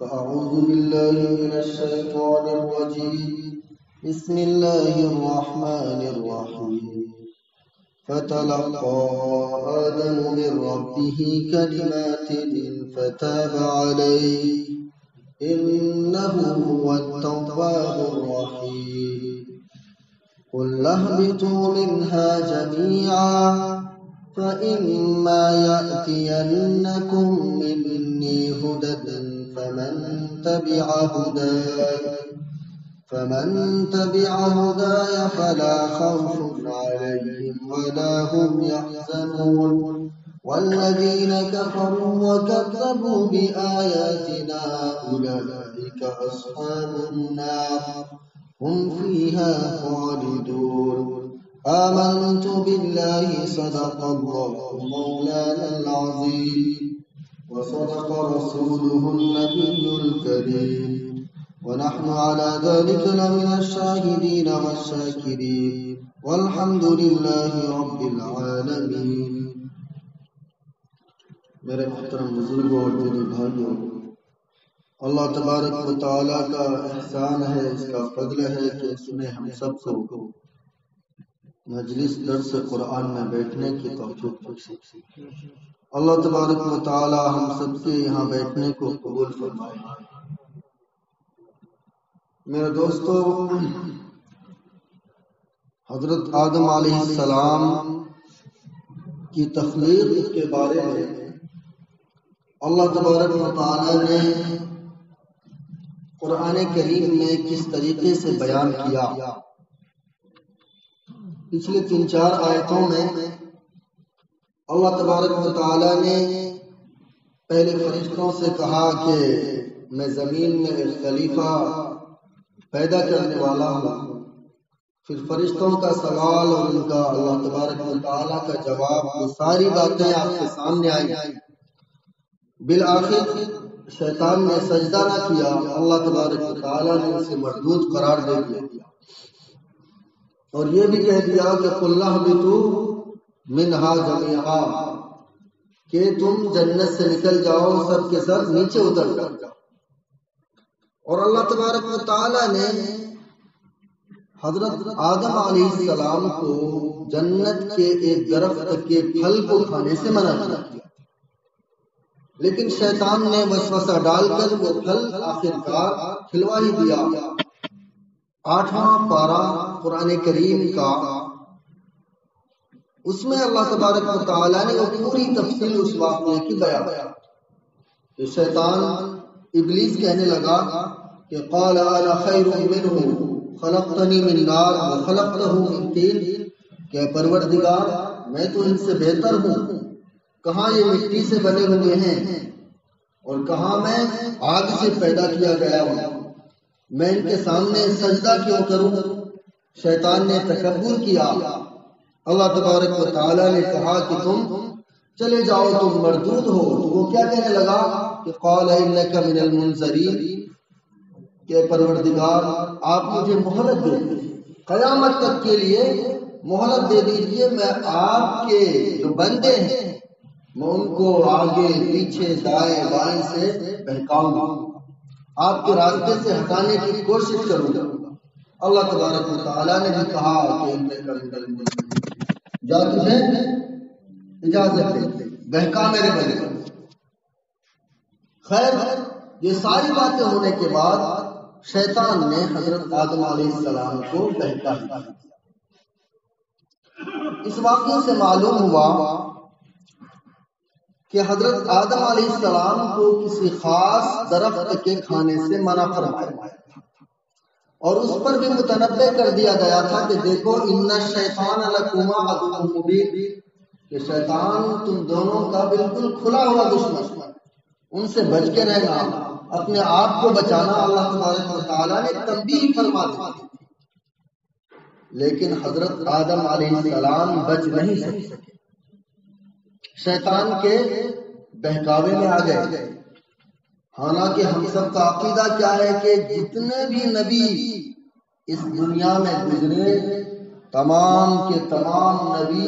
أعوذ بالله من الشيطان الرجيم بسم الله الرحمن الرحيم فتلقى آدم من ربه كلمات فتاب عليه إنه هو التواب الرحيم قل اهبطوا منها جميعا فإما يأتينكم مني هدى فمن تبع هداي فلا خوف عليهم ولا هم يحزنون والذين كفروا وكذبوا بآياتنا أولئك أصحاب النار هم فيها خالدون آمنت بالله صدق الله مولانا العظيم وصدق رسوله النبي الكريم ونحن على ذلك لمن الشاهدين والشاكرين والحمد لله رب العالمين. میرے محترم بزرگوں اور دینی بھائیوں، اللہ تبارک و تعالیٰ کا احسان ہے، اس کا فضل ہے کہ اس نے ہم سب کو مجلس درس قرآن میں بیٹھنے کی توفیق بخشی. اللہ تبارک و تعالی ہم سب کے یہاں بیٹھنے کو قبول فرمائے. میرے دوستو، حضرت آدم علیہ السلام کی تخلیق کے بارے میں اللہ تبارک و تعالی نے قرآن کریم میں کس طریقے سے بیان کیا. پچھلے 3-4 آیتوں میں اللہ تبارک و تعالی نے پہلے فرشتوں سے کہا کہ میں زمین میں ایک خلیفہ پیدا کرنے والا ہوں. پھر فرشتوں کا سوال اور ان کا اللہ تبارک و تعالی کا جواب، وہ ساری باتیں آپ کے سامنے آئی. بالآخر شیطان نے سجدہ نہ کیا، اللہ تبارک و تعالی نے اسے مردود قرار دے دیا اور یہ بھی کہہ دیا کہ قُلْ اهْبِطُوا مِنْهَا جَمِيعًا، کہ تم جنت سے نکل جاؤ، سب کے سب نیچے اتر جاؤ. اور اللہ تبارک و تعالی نے حضرت آدم علیہ السلام کو جنت کے ایک درخت کے پھل کو کھانے سے منع کیا، لیکن شیطان نے وسوسہ ڈال کر وہ پھل آخرکار کھلوا ہی دیا. 8واں پارہ قرآن کریم کا، اس میں اللہ تبارک و تعالی نے وہ پوری تفصیل اس واقعے کی بیان کہ شیطان ابلیس کہنے لگا کہ قال انا خیر منہ خلقتنی من نار وخلقتہ من طین، کہ پروردگار میں تو ان سے بہتر ہوں، کہاں یہ مٹی سے بنے ہوئے ہیں اور کہاں میں آگ سے پیدا کیا گیا ہوں، میں ان کے سامنے سجدہ کیوں کروں. شیطان نے تکبر کیا. اللہ تبارک و تعالی نے کہا کہ تم چلے جاؤ، تم مردود ہو. تو وہ کیا کہنے لگا کہ قال انک من المنذرین، کہ پروردگار آپ مجھے مہلت دے دیجیے، قیامت تک کے لیے مہلت دے دیجیے، میں آپ کے جو بندے ہیں میں ان کو آگے پیچھے دائیں بائیں سے بہکاؤں گا، آپ کے راستے سے ہٹانے کی کوشش کروں گا. اللہ تبارک و تعالیٰ نے بھی کہا کہ جا تجھے اجازت دے، بہکا میرے بندے. خیر، یہ ساری باتیں ہونے کے بعد شیطان نے حضرت آدم علیہ السلام کو بہکا دیا. اس واقعے سے معلوم ہوا کہ حضرت آدم علیہ السلام کو کسی خاص درخت کے کھانے سے منع فرمایا اور اس پر بھی متنبہ کر دیا گیا تھا کہ دیکھو ان الشیطان لکما عدو مبین، کہ شیطان تم دونوں کا بالکل کھلا ہوا دشمن، ان سے بچ کے رہنا، اپنے آپ کو بچانا. اللہ تبارک و تعالیٰ نے تنبیہ فرما دی. لیکن حضرت آدم علیہ السلام بچ نہیں سکے، شیطان کے بہکاوے میں آ گئے. حالانکہ ہم سب کا عقیدہ کیا ہے کہ جتنے بھی نبی اس دنیا میں گزرے، تمام کے تمام نبی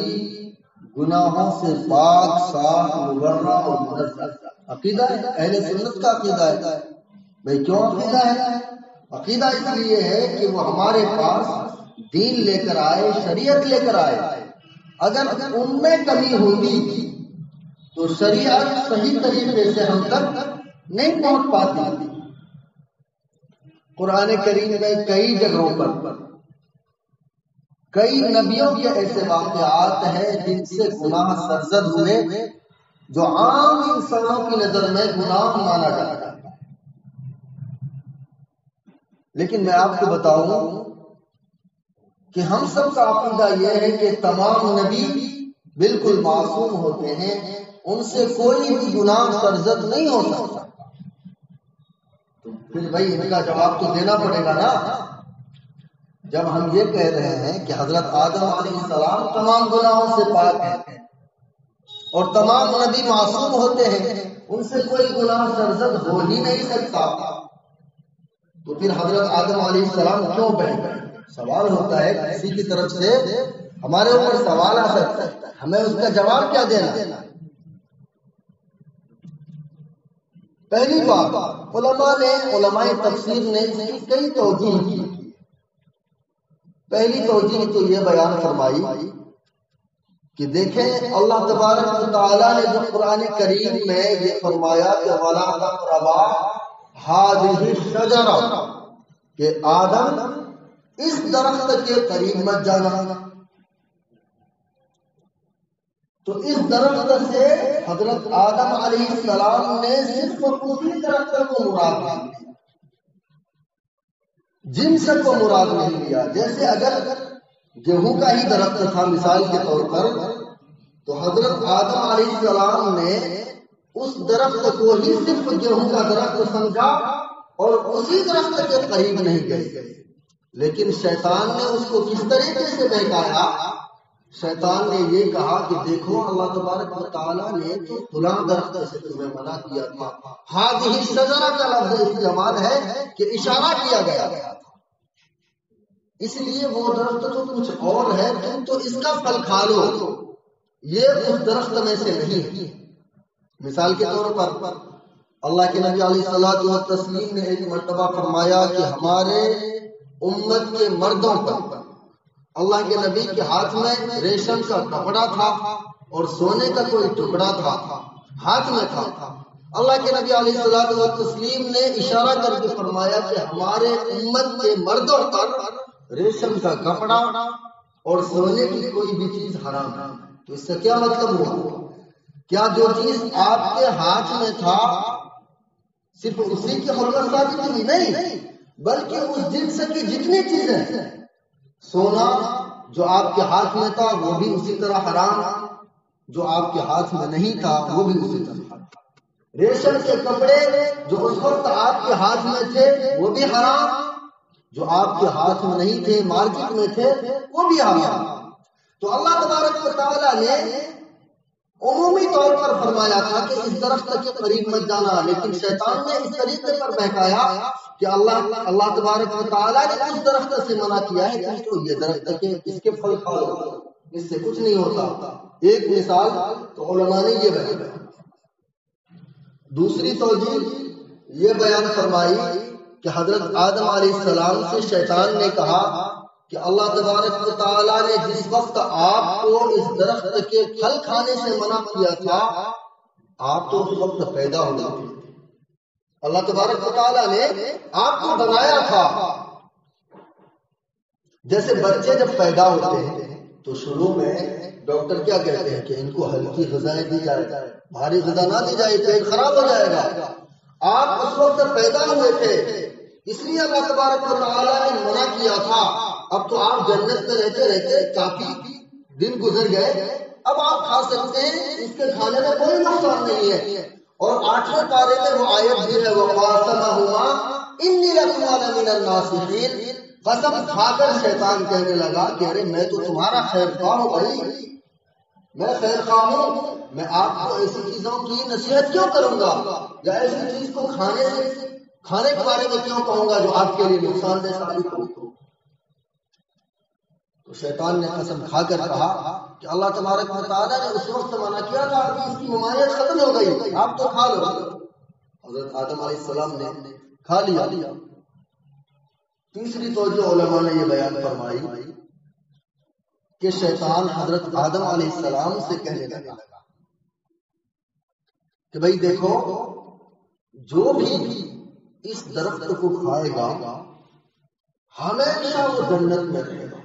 گناہوں سے پاک، صاف، مبرہ اور منزہ. عقیدہ ہے، اہل سنت کا عقیدہ ہے. بھائی کیوں عقیدہ ہے؟ عقیدہ اس لیے ہے کہ وہ ہمارے پاس دین لے کر آئے، شریعت لے کر آئے. اگر ان میں کمی ہوگی تو شریعت صحیح طریقے سے ہم تک نہیں پہنچ پاتی. قرآن کریم میں کئی جگہوں پر کئی نبیوں کے ایسے واقعات ہیں جن سے گناہ سرزد ہوئے جو عام انسانوں کی نظر میں گناہ مانا جاتا ہے. لیکن میں آپ کو بتاؤں کہ ہم سب کا عقیدہ یہ ہے کہ تمام نبی بالکل معصوم ہوتے ہیں، ان سے کوئی بھی گناہ سرزد نہیں ہو سکتا. تو پھر بھائی ان کا جواب تو دینا پڑے گا نا. جب ہم یہ کہہ رہے ہیں کہ حضرت آدم علیہ السلام تمام گناہوں سے پاک ہیں اور تمام نبی معصوم ہوتے ہیں، ان سے کوئی گناہ سرزد ہو ہی نہیں سکتا، تو پھر حضرت آدم علیہ السلام کیوں بہ گئے؟ سوال ہوتا ہے، کسی کی طرف سے ہمارے اوپر سوال آ سکتا ہے، ہمیں اس کا جواب کیا دینا؟ پہلی بات، علماء تفسیر نے اس کی کئی توجیہ کی. پہلی توجیہ تو یہ بیان فرمائی کہ دیکھیں اللہ تبارک و تعالیٰ نے جو قرآن کریم میں یہ فرمایا کہ وَلَا تَقْرَبَا هَٰذِهِ الشَّجَرَةَ کہ آدم اس درخت کے قریب مت جانا، تو اس درخت سے حضرت آدم علیہ السلام نے صرف اسی درخت کو مراد لیا، جنس کو مراد نہیں لیا. جیسے اگر گیہوں کا ہی درخت تھا مثال کے طور پر، تو حضرت آدم علیہ السلام نے اس درخت کو ہی صرف گیہوں کا درخت سمجھا اور اسی درخت کے قریب نہیں گئے. لیکن شیطان نے اس کو کس طریقے سے بہکایا؟ شیطان نے یہ کہا کہ دیکھو اللہ تبارک و تعالیٰ نے تو فلاں درخت سے تمہیں منع کیا تھا. ہذہ الشجرہ کا لفظ استعمال ہے کہ اشارہ کیا گیا تھا، اس لیے وہ درخت تو کچھ اور ہے، تم تو اس کا پھل کھا لو، یہ اس درخت میں سے نہیں ہے. مثال کے طور پر اللہ کے نبی علیہ الصلوۃ والتسلیم نے ایک مرتبہ فرمایا کہ ہمارے امت کے مردوں پر اللہ کے نبی کے ہاتھ میں ریشم کا کپڑا تھا اور سونے کا کوئی ٹکڑا تھا، ہاتھ میں تھا. اللہ کے نبی علیہ الصلوۃ والتسلیم نے اشارہ کر کے فرمایا کہ ہمارے امت کے مردوں پر ریشم کا کپڑا اور سونے کی کوئی بھی چیز حرام ہے. تو اس سے کیا مطلب ہوا؟ کیا جو چیز آپ کے ہاتھ میں تھا صرف اسی کی حرمت ثابت ہوئی؟ نہیں، بلکہ اس جنس کی جتنی چیزیں، سونا جو آپ کے ہاتھ میں تھا وہ بھی اسی طرح حرام، جو آپ کے ہاتھ میں نہیں تھا وہ بھی اسی طرح حرام. ریشم کے کپڑے جو اس وقت آپ کے ہاتھ میں تھے وہ بھی حرام، جو آپ کے ہاتھ میں نہیں تھے مارکیٹ میں تھے وہ بھی حرام. تو اللہ تبارک و تعالیٰ نے عمومی طور پر فرمایا تھا کہ اس درخت کے قریب مت جانا، لیکن شیطان نے اس طریقے پر بہکایا کہ اللہ تبارک و تعالیٰ نے اس درخت سے منع کیا ہے کہ تو یہ درخت کے اس کے پھل کھاؤ، اس سے کچھ نہیں ہوتا. ایک مثال تو علماء نے یہ بیان. دوسری توجیہ یہ بیان فرمائی کہ حضرت آدم علیہ السلام سے شیطان نے کہا کہ اللہ تبارک و تعالیٰ نے جس وقت آپ کو اس درخت کے پھل کھانے سے منع کیا تھا آپ تو اس وقت پیدا ہوئے تھے. اللہ تبارک و تعالیٰ نے آپ کو بنایا تھا. جیسے بچے جب پیدا ہوتے ہیں تو شروع میں ڈاکٹر کیا کہتے ہیں کہ ان کو ہلکی غذائیں دی جائے، بھاری غذا نہ دی جائے، پیٹ خراب ہو جائے گا. آپ اس وقت پیدا ہوئے تھے، اس لیے اللہ تبارک و تعالیٰ نے منع کیا تھا. اب تو آپ جنت میں رہتے رہتے کافی دن گزر گئے، اب آپ کھا سکتے ہیں، اس کے کھانے میں کوئی نقصان نہیں ہے. اور 8ویں پارے میں وہ آیت بھی ہے وَقَاسَمَهُمَا إِنِّي لَكُمَا لَمِنَ النَّاصِحِينَ. قسم کھا کر شیطان کہنے لگا کہ ارے میں تو تمہارا خیر خواہ ہوں بھائی، میں خیر خواہ ہوں، میں آپ کو ایسی چیزوں کی نصیحت کیوں کروں گا یا ایسی چیز کو کھانے کے بارے میں کیوں کہوں گا جو آپ کے لیے نقصان دہ ثابت ہو. تو شیطان نے قسم کھا کر کہا کہ اللہ تبارک و تعالیٰ نے اس وقت منع کیا تھا کہ اس کی ممانعت ختم ہو گئی، آپ تو کھا لو. حضرت آدم علیہ السلام نے کھا لیا۔ تیسری توجہ علماء نے یہ بیان فرمائی کہ شیطان حضرت آدم علیہ السلام سے کہنے لگا کہ بھئی دیکھو، جو بھی اس درخت کو کھائے گا ہمیشہ وہ جنت میں رہے گا۔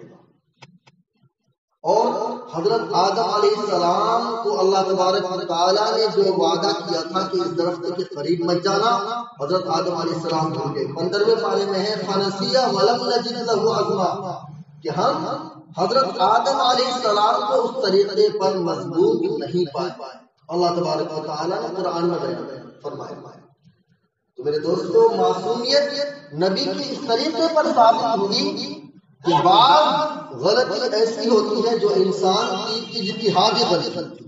اور حضرت آدم علیہ السلام کو اللہ تبارک و تعالیٰ نے جو وعدہ کیا تھا کہ اس درخت کے قریب مت جانا، حضرت آدم علیہ السلام بھول گئے۔ 15ویں پارے میں ہے فَنَسِيَ وَلَمْ نَجِدْ لَهُ عَزْمًا، کہ ہم حضرت آدم علیہ السلام کو اس طریقے پر مضبوط نہیں پائے۔ اللہ تبارک و تعالیٰ نے قرآن میں بیان فرمایا۔ تو میرے دوستو، معصومیت نبی کی اس طریقے پر ثابت ہوئی کہ بعض غلطی ایسی ہوتی ہے جو انسان کی اجتہادی غلطی،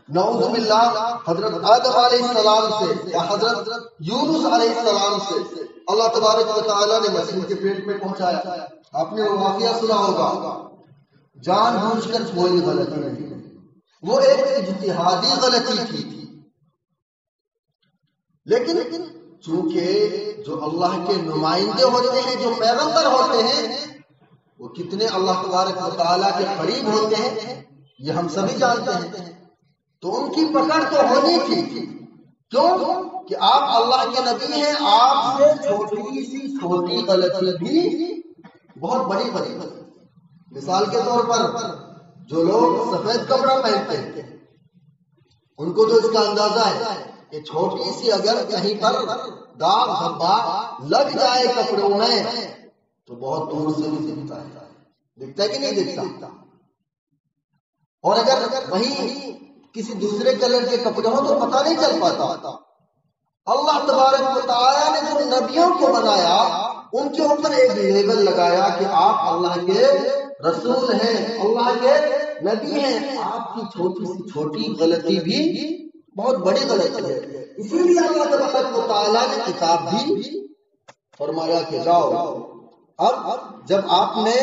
نعوذ باللہ حضرت آدم علیہ السلام سے یا حضرت یونس علیہ السلام سے اللہ تبارک و تعالیٰ نے مسیح کے پیٹ میں پہنچایا۔ آپ نے وہ واقعہ سنا ہوگا، جان بوجھ کر کوئی غلطی نہیں، وہ ایک اجتہادی غلطی تھی، لیکن چونکہ جو اللہ کے نمائندے ہوتے ہیں، جو پیغمبر ہوتے ہیں، وہ کتنے اللہ تبارک و تعالیٰ کے قریب ہوتے ہیں یہ ہم سبھی جانتے ہیں، تو ان کی پکڑ تو ہونی تھی۔ کیوں کہ آپ اللہ کے نبی ہیں، آپ سے چھوٹی سی چھوٹی غلطی بھی بہت بڑی غلطی۔ مثال کے طور پر جو لوگ سفید کپڑا پہنتے ہیں ان کو تو اس کا اندازہ ہے کہ چھوٹی سی اگر کہیں پر داغ دھبا لگ جائے کپڑوں میں تو بہت دور سے بھی دکھتا ہے کہ نہیں دکھتا؟ اور اگر وہیں کسی دوسرے کلر کے کپڑے ہوں تو پتہ نہیں چل پاتا۔ اللہ تبارک و تعالیٰ نے جو نبیوں کو بنایا ان کے اوپر ایک لیبل لگایا کہ آپ اللہ کے رسول ہیں، اللہ کے نبی ہیں، آپ کی چھوٹی سی چھوٹی غلطی بھی بہت بڑی غلطی ہے۔ اسی لیے اللہ تبارک و تعالیٰ نے کتاب بھی فرمایا کہ جاؤ، اب جب آپ نے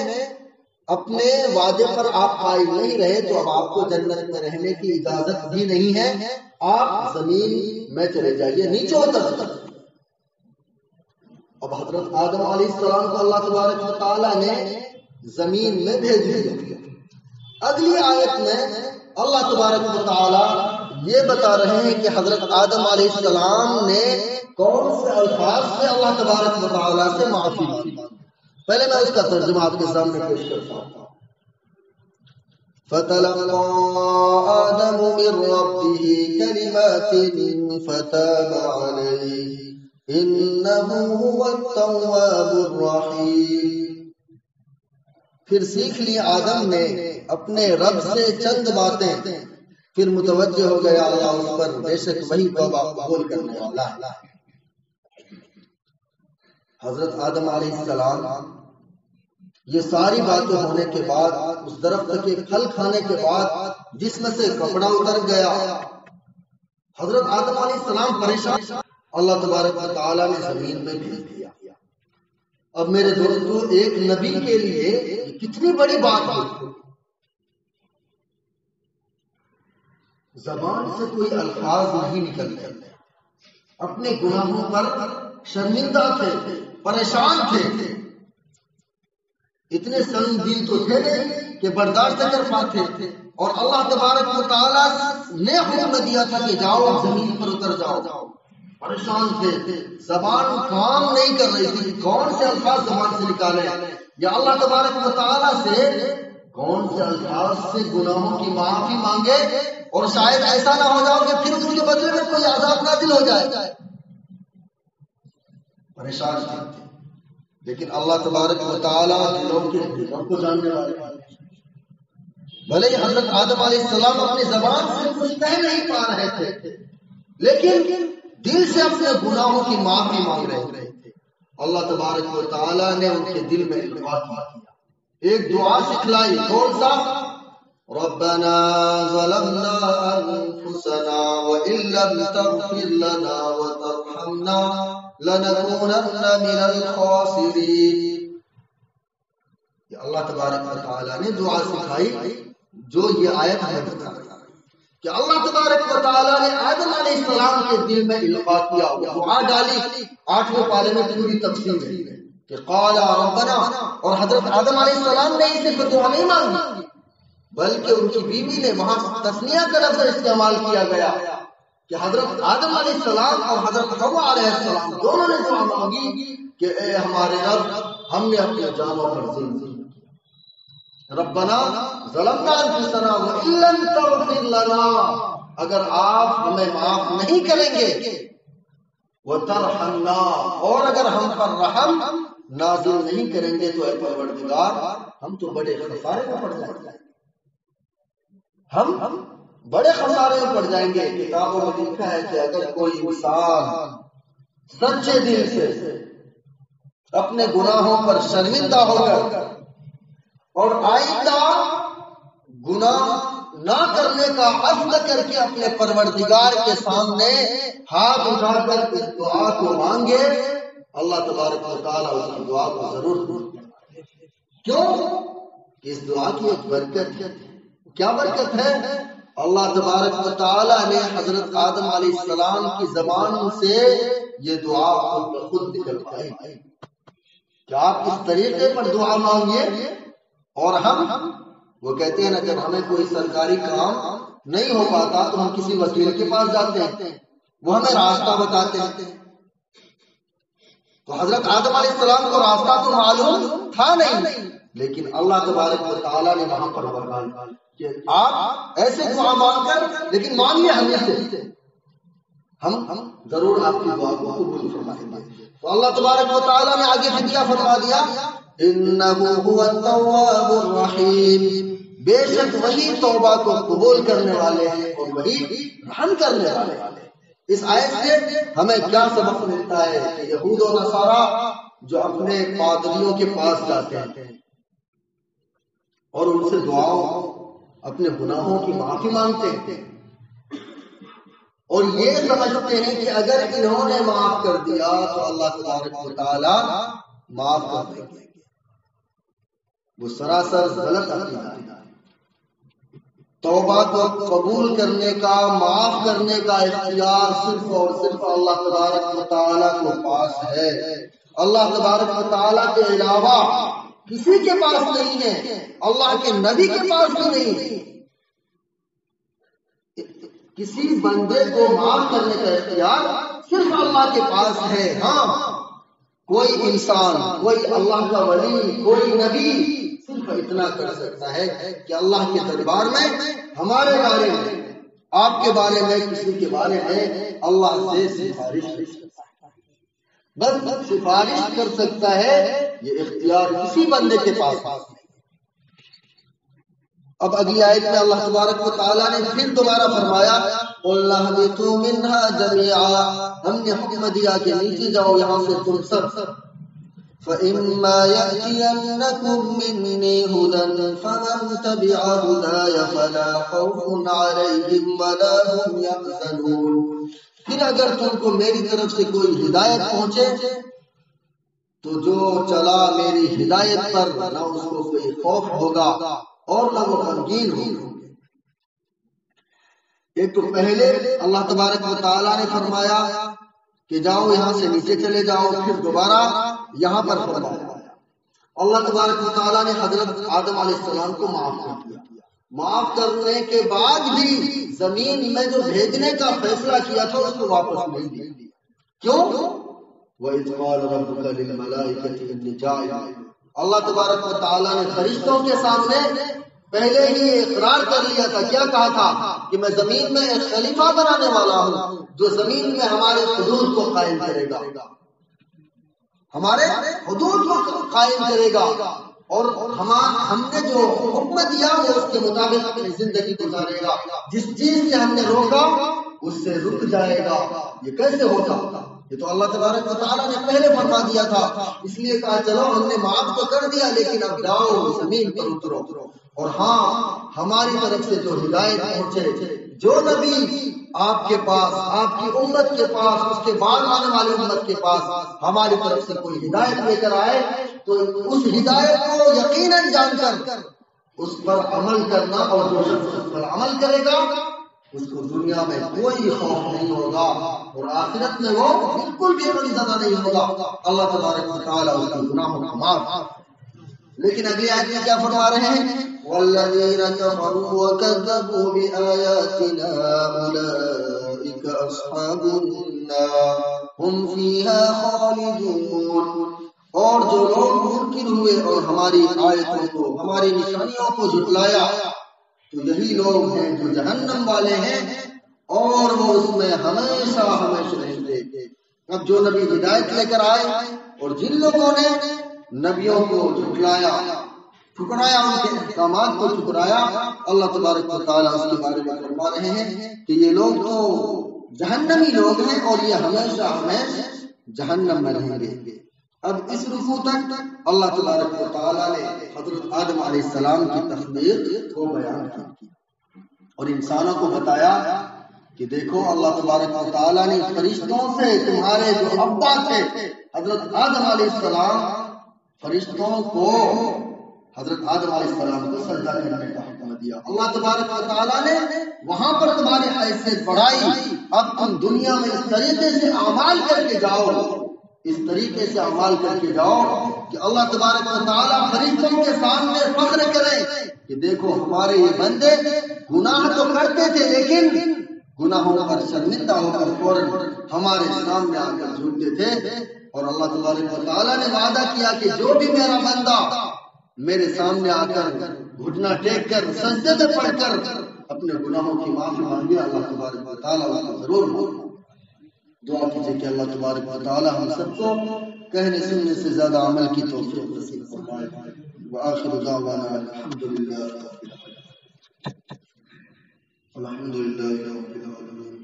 اپنے وعدے پر آپ قائم نہیں رہے تو اب آپ کو جنت میں رہنے کی اجازت بھی نہیں ہے، آپ زمین میں چلے جائیے، نیچے اتر جائیے۔ اب حضرت آدم علیہ السلام کو اللہ تبارک و تعالیٰ نے زمین میں بھیج دیا۔ اگلی آیت میں اللہ تبارک و تعالیٰ یہ بتا رہے ہیں کہ حضرت آدم علیہ السلام نے کون سے الفاظ سے اللہ تبارک و تعالیٰ سے معافی مانگی۔ پہلے میں اس کا ترجمہ آپ کے سامنے پیش کرتا ہوں۔ فَتَلَقَّى آدَمُ مِن رَّبِّهِ كَلِمَاتٍ فَتَابَ عَلَيْهِ إِنَّهُ هُوَ التَّوَّابُ الرَّحِيمُ۔ پھر سیکھ لی آدم نے اپنے رب سے چند باتیں، پھر متوجہ ہو گیا اللہ اس پر، بے شک وہی توبہ قبول کرنے والا ہے۔ حضرت آدم علیہ السلام یہ ساری باتیں ہونے کے بعد، اس درخت کے پھل کھانے کے بعد جسم سے کپڑا اتر گیا، حضرت آدم علیہ السلام پریشان، اللہ تبارک و تعالیٰ نے زمین میں بھیج دیا۔ اب میرے دوستو، ایک نبی کے لیے کتنی بڑی بات ہے، زبان سے کوئی الفاظ نہیں نکلتے، اپنے گناہوں پر شرمندہ تھے، پریشان تھے، اتنے سنگ دل تو تھے نہیں کہ برداشت کر پاتے تھے، اور اللہ تبارک و تعالیٰ نے حکم دیا تھا کہ جاؤ زمین پر اتر جاؤ۔ پریشان تھے، زبان کام نہیں کر رہی تھی، کون سے الفاظ زبان سے نکالے، یا اللہ تبارک و تعالیٰ سے کون سے الفاظ سے گناہوں کی معافی مانگے، اور شاید ایسا نہ ہو جاؤ کہ پھر اس کے بدلے میں کوئی عذاب نازل ہو جائے۔ پریشان تھے، لیکن اللہ تبارک و تعالیٰ دلوں کو جاننے والے، بھلے ہی حضرت آدم علیہ السلام اپنی زبان سے کچھ کہہ نہیں پا رہے تھے، لیکن دل سے اپنے گناہوں کی معافی مانگ رہے تھے۔ اللہ تبارک و تعالیٰ نے ان کے دل میں التفات کیا، ایک دعا سکھلائی، کون سا؟ ربنا ظلمنا انفسنا وان لم تغفر لنا وترحمنا لنكونن من الخاسرین۔ اللہ تبارک و تعالیٰ نے دعا سکھائی جو یہ آیت ہمیں بتا رہی ہے کہ اللہ تبارک و تعالیٰ نے آدم علیہ السلام کے دل میں القاء کیا، دعا ڈالی. 8ویں پارے میں پوری تفصیل ہے کہ قال ربنا، اور حضرت آدم علیہ السلام نے اسے دعا نہیں مانگی بلکہ ان کی بیوی نے وہاں تثنیہ کا لفظ استعمال کیا گیا کہ حضرت آدم علیہ السلام اور حضرت حوا علیہ السلام دونوں نے دعا مانگی کہ اے ہمارے رب، ہم نے اپنی جانوں پر ظلم کیا. ربنا ظلمنا انفسنا وان لم تغفر لنا، اگر آپ ہمیں معاف نہیں کریں گے، وترحمنا، اور اگر ہم پر رحم نازل نہیں کریں گے تو اے پروردگار ہم تو بڑے خسارے میں پڑ جائیں گے، ہم بڑے خسارے میں پڑ جائیں گے. کتابوں میں لکھا ہے کہ اگر کوئی انسان سچے دل سے اپنے گناہوں پر شرمندہ ہو کر اور آئندہ گناہ نہ کرنے کا عزم کر کے اپنے پروردگار کے سامنے ہاتھ اٹھا کر اس دعا کو مانگے، اللہ تبارک و تعالیٰ اس کی دعا کو ضرور قبول کرے. کیوں؟ کہ اس دعا کی ایک برکت ہے. کیا برکت ہے؟ اللہ تبارک و تعالیٰ نے حضرت آدم علیہ السلام کی زبان سے یہ دعا خود نکل پائی کہ آپ اس طریقے پر دعا مانگیے. اور ہم وہ کہتے ہیں نا، جب ہمیں کوئی سرکاری کام نہیں ہو پاتا تو ہم کسی وکیل کے پاس جاتے ہیں، وہ ہمیں راستہ بتاتے ہیں. تو حضرت آدم علیہ السلام کو راستہ تو معلوم تھا نہیں، لیکن اللہ تبارک و تعالیٰ نے وہاں پر فرمان کہ آپ ایسے دعا مانگ کر، لیکن مانگیے ہمیں سے، ہم ضرور آپ کی دعا کو قبول فرمائیں گے. تو اللہ تبارک و تعالیٰ نے آگے کیا فرما دیا؟ انہ هو التواب الرحیم، بے شک وہی توبہ کو قبول کرنے والے ہیں اور وہی رحم کرنے والے ہیں. اس آیت سے ہمیں کیا سبق ملتا ہے کہ یہود و نصارا جو اپنے پادریوں کے پاس جاتے ہیں اور ان سے دعاؤں اپنے گناہوں کی معافی مانگتے ہیں اور یہ سمجھتے ہیں کہ اگر انہوں نے معاف کر دیا تو اللہ تبارک و تعالی معاف کر دیں گے، وہ سراسر غلط عقیدہ ہے. توبہ کو قبول کرنے کا، معاف کرنے کا اختیار صرف اور صرف اللہ تبارک و تعالیٰ کو پاس ہے. اللہ تبارک و تعالیٰ کے علاوہ کسی کے پاس نہیں ہے، اللہ کے نبی کے پاس بھی نہیں. کسی بندے کو معاف کرنے کا اختیار صرف اللہ کے پاس ہے. ہاں، کوئی انسان، کوئی اللہ کا ولی، کوئی نبی صرف اتنا کر سکتا ہے کہ اللہ کے دربار میں ہمارے بارے میں، آپ کے بارے میں، کسی کے بارے میں اللہ سے سفارش کر سکتا ہے، بس سفارش کر سکتا ہے. یہ اختیار کسی بندے کے پاس نہیں. اب اگلی آیت میں اللہ تبارک و تعالیٰ نے پھر دوبارہ فرمایا قُلْ اهْبِطُوا مِنْهَا جَمِيعًا، ہم نے حکم دیا کہ نیچے جاؤ یہاں سے تم سب. فَإِمَّا يَأْتِيَنَّكُم مِّنِّي هُدًى فَمَن تَبِعَ هُدَايَ فَلَا خَوْفٌ عَلَيْهِمْ وَلَا هُمْ يَحْزَنُونَ. پھر اگر تم کو میری طرف سے کوئی ہدایت پہنچے تو جو چلا میری ہدایت پر، نہ اس کو کوئی خوف ہوگا اور نہ وہ غمگین ہوں گے. ایک تو پہلے اللہ تبارک و تعالیٰ نے فرمایا کہ جاؤ یہاں سے نیچے چلے جاؤ، پھر دوبارہ یہاں پر فرمایا. اللہ تبارک و تعالیٰ نے حضرت آدم علیہ السلام کو معاف کر دیا. معاف کرنے کے بعد بھی زمین میں جو بھیجنے کا فیصلہ کیا تھا اس کو واپس نہیں دیا. کیوں؟ وَإِذْ قَالَ رَبُّكَ لِلْمَلَائِكَةِ إِنِّي جَاعِلٌ، اللہ تبارک و تعالیٰ نے فرشتوں کے سامنے پہلے ہی اقرار کر لیا تھا. کیا کہا تھا؟ کہ میں زمین میں ایک خلیفہ بنانے والا ہوں جو زمین میں ہمارے حدود کو قائم کرے گا، ہمارے حدود کو قائم کرے گا، اور ہم نے جو حکم دیا وہ اس کے مطابق اپنی زندگی گزارے گا. جس چیز سے ہم نے روکا اس سے رک جائے گا. یہ کیسے ہوتا؟ یہ تو اللہ تبارک و تعالیٰ نے پہلے فرما دیا تھا. اس لیے کہا چلو ہم نے معاف تو کر دیا لیکن اب جاؤ زمین پر اترو. اور ہاں، ہماری طرف سے جو ہدایت پہنچے، جو نبی آپ کے پاس، آپ کی امت کے پاس، اس کے بعد آنے والی امت کے پاس ہماری طرف سے کوئی ہدایت لے کر آئے تو اس ہدایت کو یقیناً جان کر اس پر عمل کرنا، اور جو شخص اس پر عمل کرے گا اس کو دنیا میں کوئی خوف نہیں ہوگا اور آخرت میں وہ بالکل بھی غم زدہ نہیں ہوگا. اللہ تبارک و تعالیٰ اس کے گناہوں کو معاف. لیکن اگلی آیت میں کیا فرما رہے ہیں؟ والذین کفروا وکذبوا بآیاتنا اولئک اصحاب النار ہم فیہا خالدون. اور جو لوگ منکر ہوئے اور ہماری آیتوں کو ہماری نشانیوں کو جھٹلایا تو یہی لوگ ہیں جو جہنم والے ہیں اور وہ اس میں ہمیشہ ہمیشہ رہیں گے. اب جو نبی ہدایت لے کر آئے اور جن لوگوں نے نبیوں کو جھٹلایا ٹھکرایا ان کے احکامات کو ٹھکرایا اللہ تبارک و تعالیٰ اس کے بارے میں فرما رہے ہیں کہ یہ لوگ تو جہنمی لوگ ہیں اور یہ ہمیشہ ہمیشہ جہنم میں رہیں گے. اب اس رکوع تک اللہ تبارک و تعالیٰ نے حضرت آدم علیہ السلام کی تخلیق کو بیان کی اور انسانوں کو بتایا کہ دیکھو اللہ تبارک و تعالیٰ نے فرشتوں سے تمہارے جو ابا تھے حضرت آدم علیہ السلام فرشتوں کو حضرت آدم علیہ السلام کو سجدہ کرنے کا حکم دیا. اللہ تبارک و تعالیٰ نے وہاں پر تمہاری حیثیت بڑھائی. اب تم دنیا میں اس طریقے سے اعمال کر کے جاؤ اس طریقے سے اعمال کر کے جاؤ کہ اللہ تبارک و تعالیٰ فرشتوں کے سامنے فخر کرے کہ دیکھو ہمارے یہ بندے گناہ تو کرتے تھے لیکن گناہوں پر شرمندہ ہو کر فوراً ہمارے سامنے آ کر جھوٹتے تھے. اور اللہ تبارک و تعالیٰ نے وعدہ کیا کہ جو بھی میرا بندہ میرے سامنے آ کر گھٹنا ٹیک کر سجدے میں پڑھ کر اپنے گناہوں کی معافی مانگے اللہ تبارک و تعالیٰ اس کو ضرور دعا کیجیے کہ اللہ تبارک و تعالیٰ ہم سب کو کہنے سننے سے زیادہ عمل کی توفیق نصیب فرمائے. وآخر دعوانا الحمدللہ رب العالمین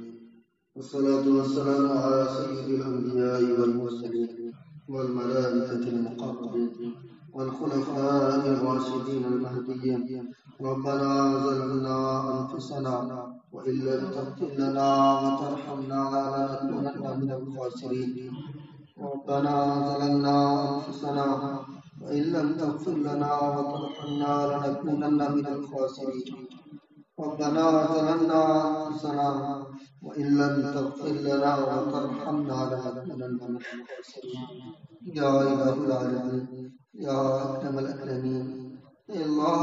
والصلاة والسلام على سيد الأنبياء والمرسلين والملائكة المقربين والخلفاء الراشدين المهديين. ربنا ظلمنا أنفسنا وإن لم تغفر لنا وترحمنا لنكونن من الخاسرين. ربنا ظلمنا أنفسنا وإن لم تغفر لنا وترحمنا لنكونن من الخاسرين. ربنا ظلمنا أنفسنا وإن لم تغفر لنا وترحمنا لنكونن من الخاسرين. يا إله العالمين یا اکرم الاکرمین اے اللہ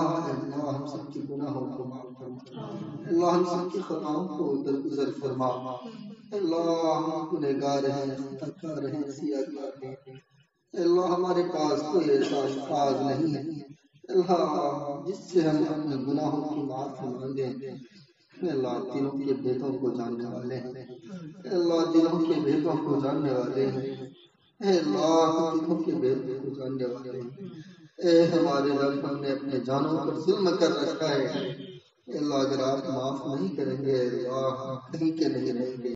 ہم سب کے گناہوں کو معاف فرما. اللہ ہم سب کی خطاؤں کو درگزر فرما. اللہ ہم گنہگار ہیں خطا کار ہیں سیاہکار ہیں. اللہ ہمارے پاس کوئی ایسا الفاظ نہیں ہے اللہ جس سے ہم اپنے گناہوں کی معافی مانگیں. اللہ دلوں کے بھیدوں کو جاننے والے ہیں. اللہ دلوں کے بھیدوں کو جاننے والے ہیں. اے اللہ دلوں کے بھیدوں کو جاننے والے ہیں. اے ہمارے رب ہم نے اپنے جانوں پر ظلم کر رکھا ہے. اے اللہ اگر آپ معاف نہیں کریں گے اللہ کہیں کے نہیں رہیں گے.